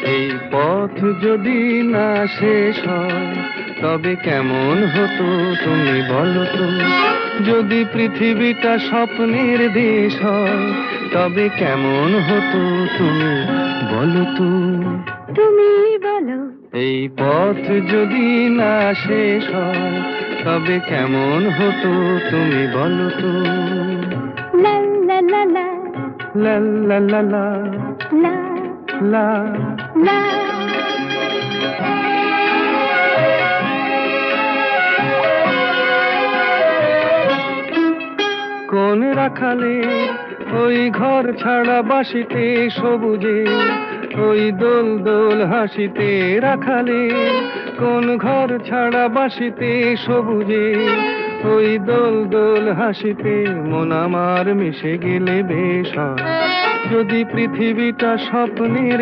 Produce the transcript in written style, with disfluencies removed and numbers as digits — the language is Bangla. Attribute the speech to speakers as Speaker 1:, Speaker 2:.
Speaker 1: এই পথ যদি না শেষ হয় তবে কেমন হতো তুমি বলো তো। যদি পৃথিবীটা স্বপ্নের দেশ হয় তবে কেমন হতো তুমি বলো তো।
Speaker 2: তুমি বলো।
Speaker 1: এই পথ যদি না শেষ হয় তবে কেমন হতো তুমি বলো তো।
Speaker 2: লা লা লা লা
Speaker 1: লা লা লা লা
Speaker 2: লা
Speaker 1: লা।
Speaker 2: লা।
Speaker 1: কোন রাখালে ওই ঘর ছাড়া বাসিতে সবুজে, ওই দোল দোল হাসিতে রাখালে কোন ঘর ছাড়া বাসিতে সবুজে, ওই দোল দোল হাসিতে মন আমার মিশে গেলে বেশ হয়। যদি পৃথিবীটা স্বপ্নের